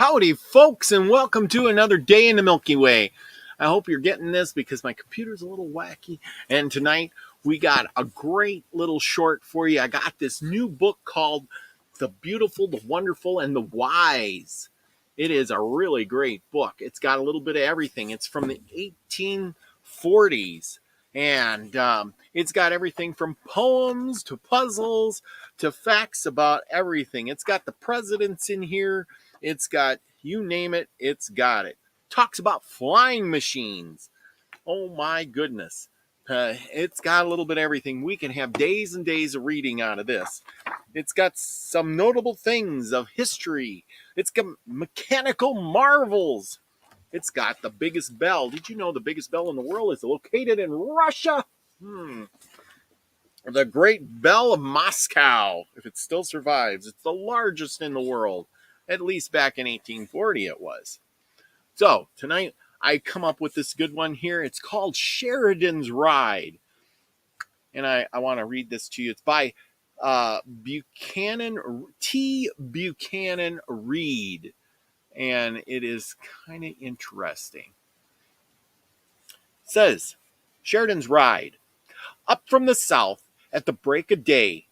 Howdy, folks, and welcome to another day in the Milky Way. I hope you're getting this because my computer's a little wacky. And tonight we got a great little short for you. I got this new book called The Beautiful, the Wonderful, and the Wise. It is a really great book. It's got a little bit of everything. It's from the 1840s. And it's got everything from poems to puzzles to facts about everything. It's got the presidents in here. It's got, you name it, it's got it. Talks about flying machines. Oh my goodness. It's got a little bit of everything. We can have days and days of reading out of this. It's got some notable things of history. It's got mechanical marvels. It's got the biggest bell. Did you know the biggest bell in the world is located in Russia? The Great Bell of Moscow, if it still survives. It's the largest in the world. At least back in 1840 it was. So tonight I come up with this good one here. It's called Sheridan's Ride. And I want to read this to you. It's by T. Buchanan Reed. And it is kind of interesting. It says, Sheridan's Ride. Up from the south at the break of day,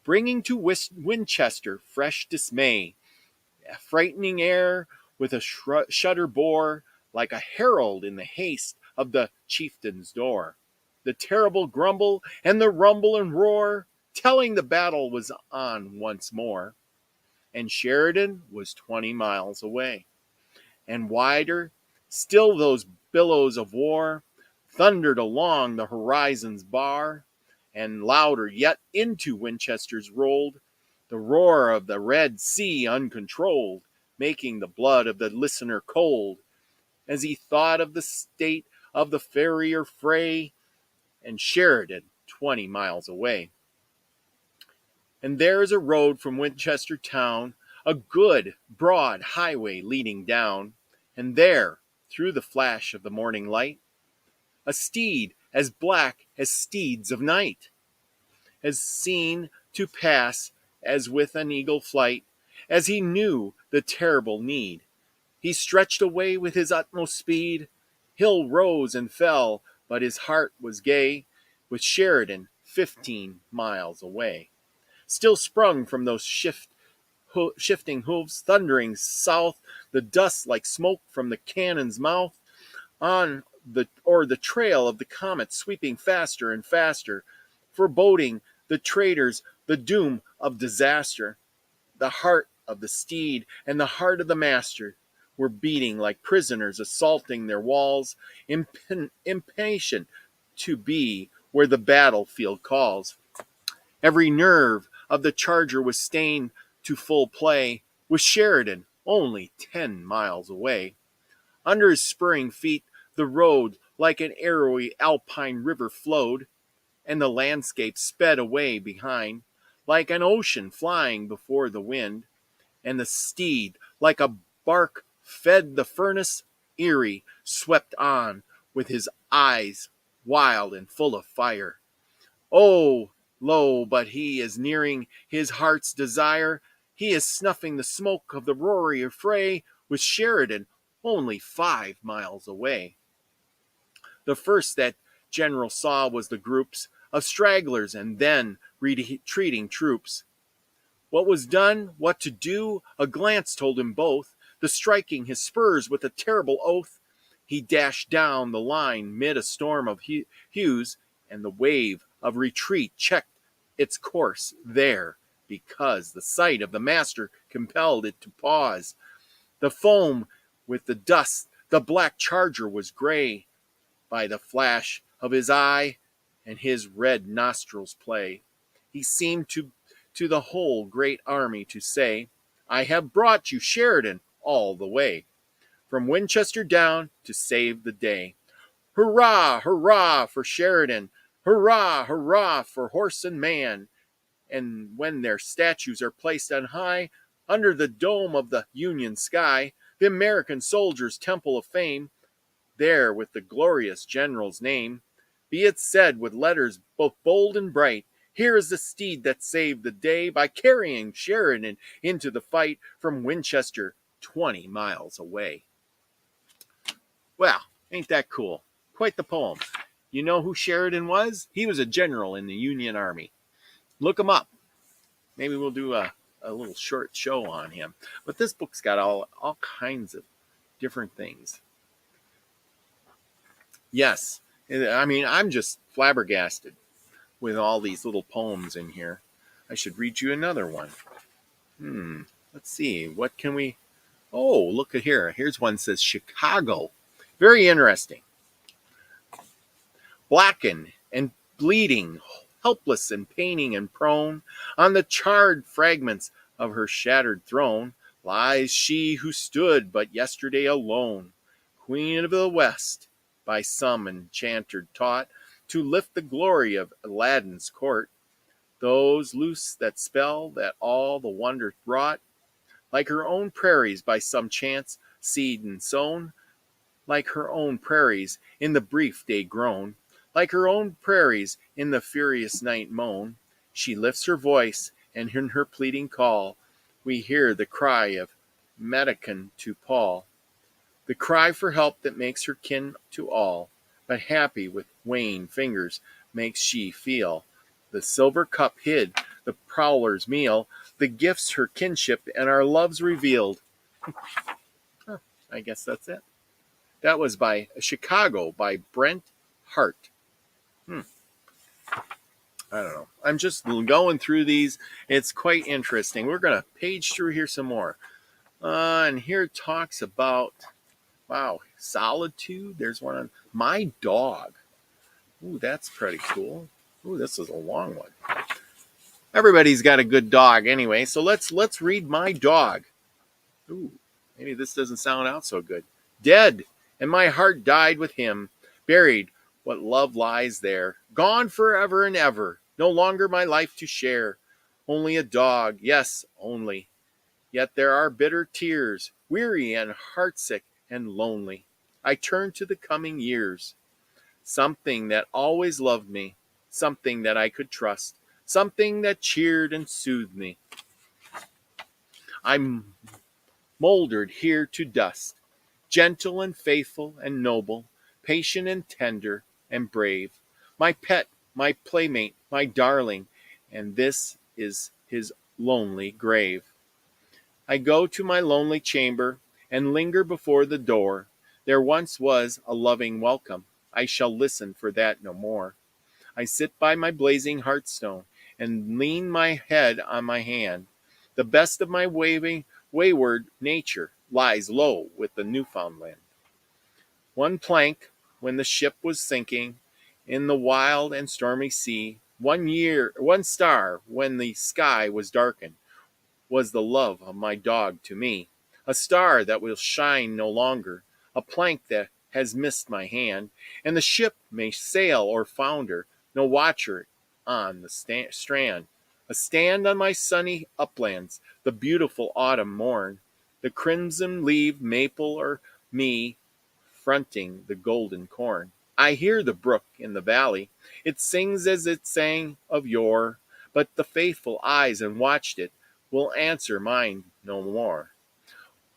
bringing to Winchester fresh dismay. A frightening air with a shudder bore, like a herald in the haste of the chieftain's door. The terrible grumble and the rumble and roar, telling the battle was on once more. And Sheridan was 20 miles away. And wider still those billows of war thundered along the horizon's bar, and louder yet into Winchester's rolled the roar of the Red Sea uncontrolled, making the blood of the listener cold, as he thought of the state of the farrier fray, and Sheridan 20 miles away. And there is a road from Winchester town, a good, broad highway leading down, and there, through the flash of the morning light, a steed as black as steeds of night, as seen to pass as with an eagle flight, as he knew the terrible need. He stretched away with his utmost speed. Hill rose and fell, but his heart was gay, with Sheridan 15 miles away. Still sprung from those shifting hooves, thundering south, the dust like smoke from the cannon's mouth, on the trail of the comet sweeping faster and faster, foreboding the traitors the doom of disaster. The heart of the steed and the heart of the master were beating like prisoners assaulting their walls, impatient to be where the battlefield calls. Every nerve of the charger was stained to full play, with Sheridan only 10 miles away. Under his spurring feet the road like an arrowy alpine river flowed, and the landscape sped away behind, like an ocean flying before the wind, and the steed, like a bark fed the furnace, eerie, swept on, with his eyes wild and full of fire. Oh, lo, but he is nearing his heart's desire. He is snuffing the smoke of the roaring fray, with Sheridan only 5 miles away. The first that General saw was the groups of stragglers and then retreating troops. What was done, what to do, a glance told him both. The striking his spurs with a terrible oath, he dashed down the line mid a storm of hues, and the wave of retreat checked its course there, because the sight of the master compelled it to pause. The foam with the dust, the black charger was gray by the flash of his eye and his red nostrils play. He seemed to the whole great army to say, I have brought you Sheridan all the way, from Winchester down to save the day. Hurrah, hurrah for Sheridan! Hurrah, hurrah for horse and man! And when their statues are placed on high, under the dome of the Union sky, the American soldier's temple of fame, there with the glorious general's name, be it said with letters both bold and bright, here is the steed that saved the day by carrying Sheridan into the fight from Winchester 20 miles away. Well, ain't that cool? Quite the poem. You know who Sheridan was? He was a general in the Union Army. Look him up. Maybe we'll do a little short show on him. But this book's got all kinds of different things. Yes, I mean, I'm just flabbergasted with all these little poems in here. I should read you another one. Let's see. What can we... Oh, look at here. Here's one that says Chicago. Very interesting. Blackened and bleeding, helpless and paining and prone, on the charred fragments of her shattered throne, lies she who stood but yesterday alone, Queen of the West, by some enchanter taught to lift the glory of Aladdin's court. Those loose that spell that all the wonder wrought, like her own prairies by some chance seed and sown, like her own prairies in the brief day grown, like her own prairies in the furious night moan, she lifts her voice, and in her pleading call, we hear the cry of Medican to Paul, the cry for help that makes her kin to all, but happy with wan fingers makes she feel the silver cup hid, the prowler's meal, the gifts her kinship and our loves revealed. I guess that's it. That was by Chicago by Brent Hart. I don't know. I'm just going through these. It's quite interesting. We're going to page through here some more. And here it talks about, wow, solitude. There's one on my dog. Ooh, that's pretty cool. Ooh, this is a long one. Everybody's got a good dog anyway, so let's read my dog. Ooh, maybe this doesn't sound out so good. Dead, and my heart died with him. Buried, what love lies there. Gone forever and ever. No longer my life to share. Only a dog, yes, only. Yet there are bitter tears, weary and heartsick and lonely. I turn to the coming years. Something that always loved me, something that I could trust, something that cheered and soothed me. I'm moldered here to dust, gentle and faithful and noble, patient and tender and brave. My pet, my playmate, my darling, and this is his lonely grave. I go to my lonely chamber and linger before the door. There once was a loving welcome. I shall listen for that no more. I sit by my blazing hearthstone and lean my head on my hand. The best of my wayward nature lies low with the Newfoundland. One plank when the ship was sinking in the wild and stormy sea, one star when the sky was darkened, was the love of my dog to me. A star that will shine no longer, a plank that has missed my hand, and the ship may sail or founder, no watcher on the strand. A stand on my sunny uplands, the beautiful autumn morn, the crimson leaved maple or me fronting the golden corn. I hear the brook in the valley. It sings as it sang of yore, but the faithful eyes and watched it will answer mine no more.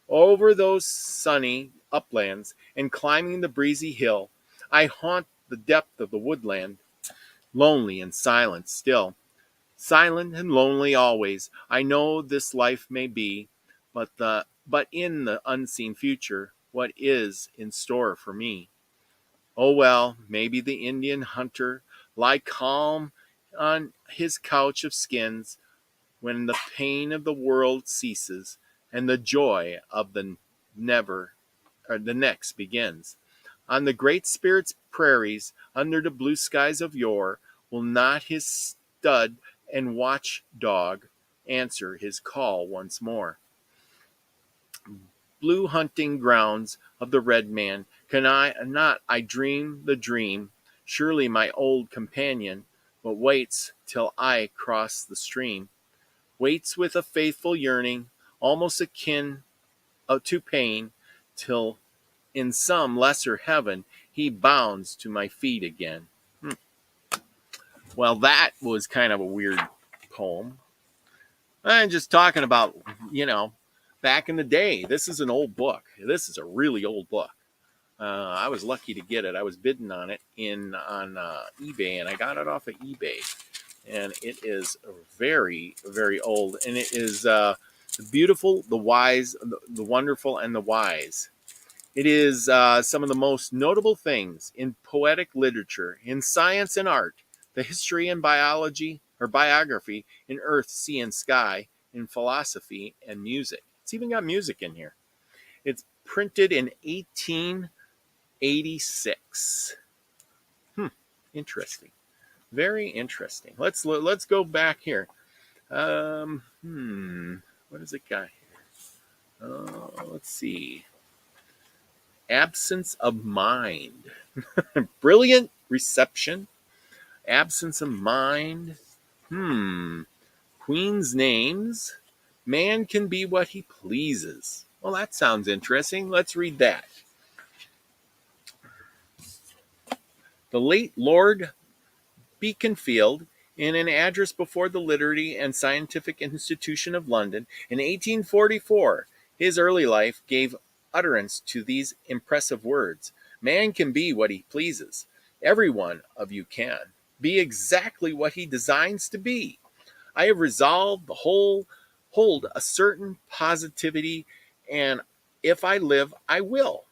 Over those sunny uplands and climbing the breezy hill, I haunt the depth of the woodland, lonely and silent still. Silent and lonely always, I know this life may be, but in the unseen future, what is in store for me? Oh well, maybe the Indian hunter lie calm on his couch of skins, when the pain of the world ceases and the joy of the next begins. On the Great Spirit's prairies, under the blue skies of yore, will not his stud and watch dog answer his call once more? Blue hunting grounds of the red man, can I dream the dream? Surely my old companion, but waits till I cross the stream, waits with a faithful yearning, almost akin to pain, till in some lesser heaven he bounds to my feet again. Well, that was kind of a weird poem. I'm just talking about, back in the day. This is an old book. This is a really old book. I was lucky to get it. I was bidding on it on eBay, and I got it off of eBay. And it is very, very old. And it is the beautiful, the wise, the wonderful, and the wise. It is some of the most notable things in poetic literature, in science and art, the history and biology or biography, in earth, sea, and sky, in philosophy and music. It's even got music in here. It's printed in 1886. Interesting. Very interesting. Let's go back here. What has it got here? Let's see. Absence of mind. Brilliant reception. Absence of mind. Queen's names. Man can be what he pleases. Well, that sounds interesting. Let's read that. The late Lord Beaconsfield, in an address before the Literary and Scientific Institution of London in 1844, his early life gave utterance to these impressive words. Man can be what he pleases. Every one of you can be exactly what he designs to be. I have resolved the whole hold a certain positivity, and if I live, I will.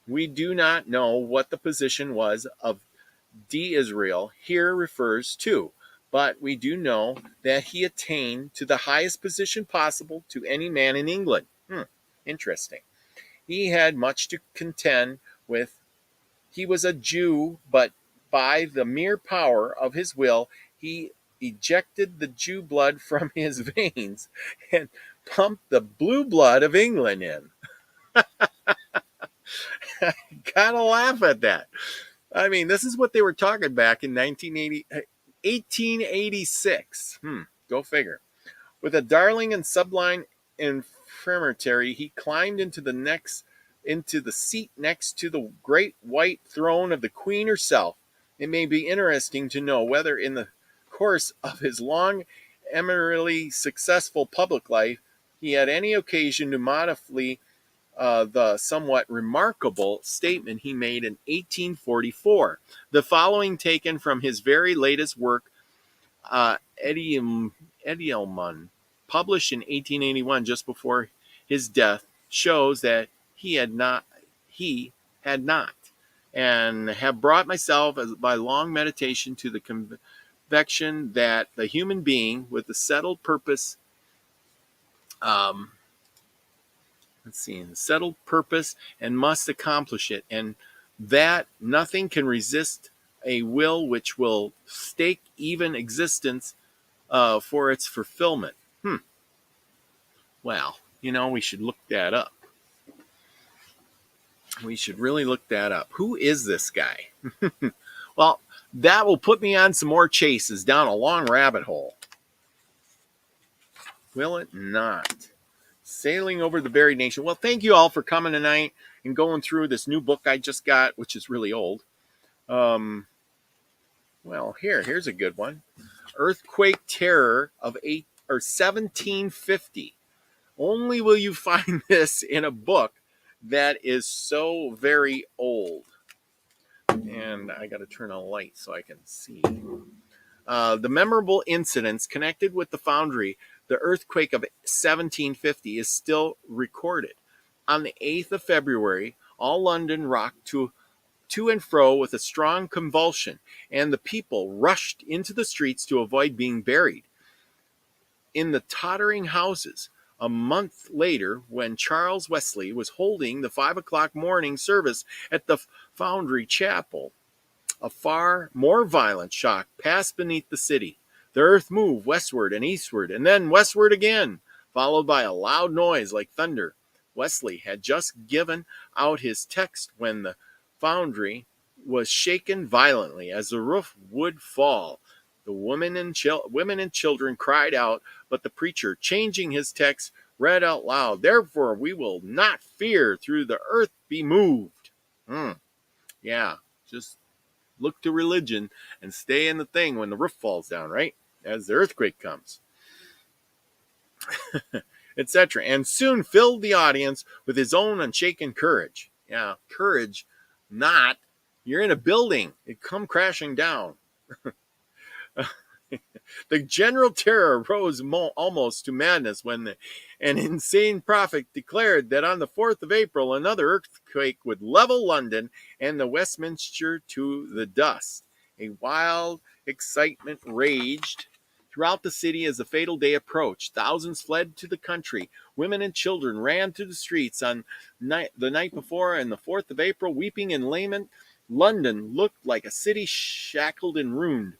We do not know what the position was of D. Israel here refers to, but we do know that he attained to the highest position possible to any man in England. Interesting. He had much to contend with. He was a Jew, but by the mere power of his will, he ejected the Jew blood from his veins and pumped the blue blood of England in. Gotta laugh at that. I mean, this is what they were talking back in 1886. Go figure. With a darling and sublime infirmary, he climbed into the seat next to the great white throne of the Queen herself. It may be interesting to know whether in the course of his long, eminently successful public life, he had any occasion to modify the somewhat remarkable statement he made in 1844. The following, taken from his very latest work, Ediomun, published in 1881, just before his death, shows that he had not, and have brought myself by long meditation to the conviction that the human being, with a settled purpose, and must accomplish it, and that nothing can resist a will which will stake even existence for its fulfillment. Well, we should look that up. We should really look that up. Who is this guy? Well, that will put me on some more chases down a long rabbit hole. Will it not? Sailing over the buried nation. Well, thank you all for coming tonight and going through this new book I just got, which is really old. Well, here's a good one. Earthquake Terror of 1750. Only will you find this in a book that is so very old. And I got to turn on a light so I can see. The memorable incidents connected with the foundry, the earthquake of 1750, is still recorded. On the 8th of February, all London rocked to and fro with a strong convulsion, and the people rushed into the streets to avoid being buried in the tottering houses. A month later, when Charles Wesley was holding the 5 o'clock morning service at the Foundry Chapel, a far more violent shock passed beneath the city. The earth moved westward and eastward, and then westward again, followed by a loud noise like thunder. Wesley had just given out his text when the foundry was shaken violently as the roof would fall. The women and children cried out, but the preacher, changing his text, read out loud, "Therefore we will not fear through the earth be moved." Yeah, just look to religion and stay in the thing when the roof falls down, right? As the earthquake comes. etc., and soon filled the audience with his own unshaken courage. Yeah, courage, not. You're in a building. It come crashing down. The general terror rose almost to madness when an insane prophet declared that on the 4th of April, another earthquake would level London and the Westminster to the dust. A wild excitement raged throughout the city as the fatal day approached. Thousands fled to the country. Women and children ran to the streets on the night before, and the 4th of April, weeping in lament. London looked like a city shackled and ruined,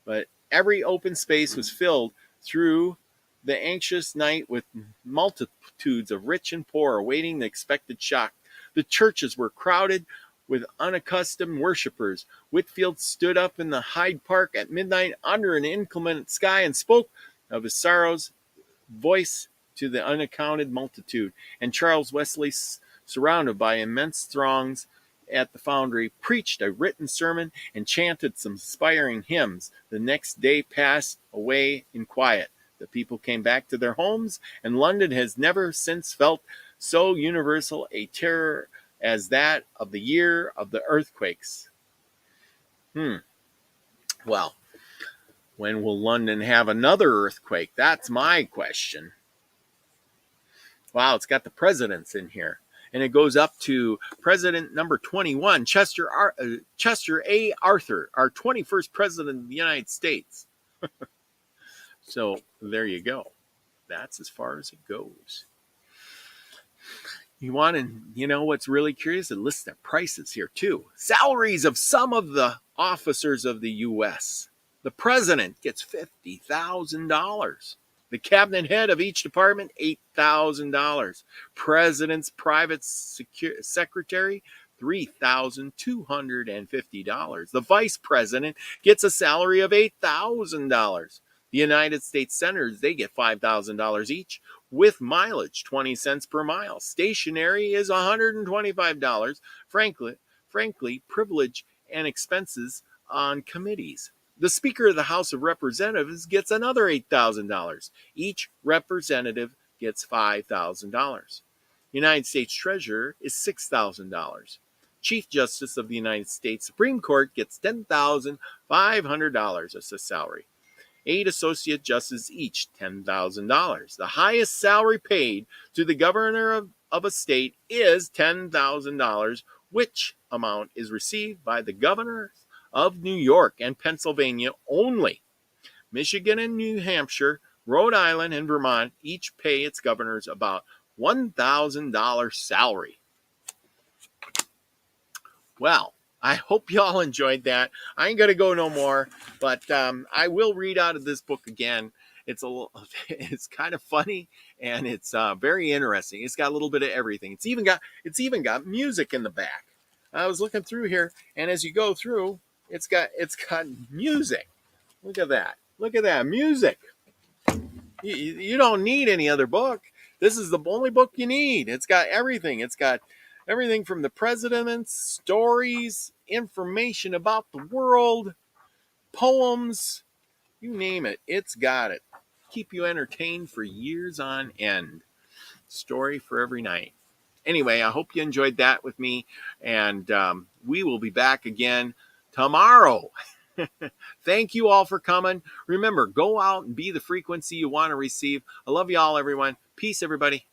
but every open space was filled through the anxious night with multitudes of rich and poor awaiting the expected shock. The churches were crowded with unaccustomed worshippers. Whitfield stood up in the Hyde Park at midnight under an inclement sky and spoke of his sorrows, voice to the unaccounted multitude. And Charles Wesley, surrounded by immense throngs at the Foundry, preached a written sermon and chanted some inspiring hymns. The next day passed away in quiet. The people came back to their homes, and London has never since felt so universal a terror as that of the year of the earthquakes. Well, when will London have another earthquake? That's my question. Wow, it's got the presidents in here. And it goes up to President number 21, Chester A. Arthur, our 21st president of the United States. So there you go. That's as far as it goes. You want to, what's really curious? It lists their prices here too. Salaries of some of the officers of the U.S. The president gets $50,000. The cabinet head of each department, $8,000. President's private secretary, $3,250. The vice president gets a salary of $8,000. The United States senators, they get $5,000 each with mileage, 20 cents per mile. Stationery is $125. Frankly, privilege and expenses on committees. The Speaker of the House of Representatives gets another $8,000. Each representative gets $5,000. United States Treasurer is $6,000. Chief Justice of the United States Supreme Court gets $10,500 as a salary. 8 associate justices each, $10,000. The highest salary paid to the governor of a state is $10,000, which amount is received by the governors of New York and Pennsylvania only. Michigan and New Hampshire, Rhode Island, and Vermont each pay its governors about $1,000 salary. Well, I hope y'all enjoyed that. I ain't going to go no more, but I will read out of this book again. It's kind of funny, and it's very interesting. It's got a little bit of everything. It's even got music in the back. I was looking through here, and as you go through, it's got music. Look at that. Look at that music. You don't need any other book. This is the only book you need. It's got everything. It's got everything from the presidents, stories, information about the world, poems, you name it. It's got it. Keep you entertained for years on end. Story for every night. Anyway, I hope you enjoyed that with me, and we will be back again tomorrow. Thank you all for coming. Remember, go out and be the frequency you want to receive. I love you all, everyone. Peace, everybody.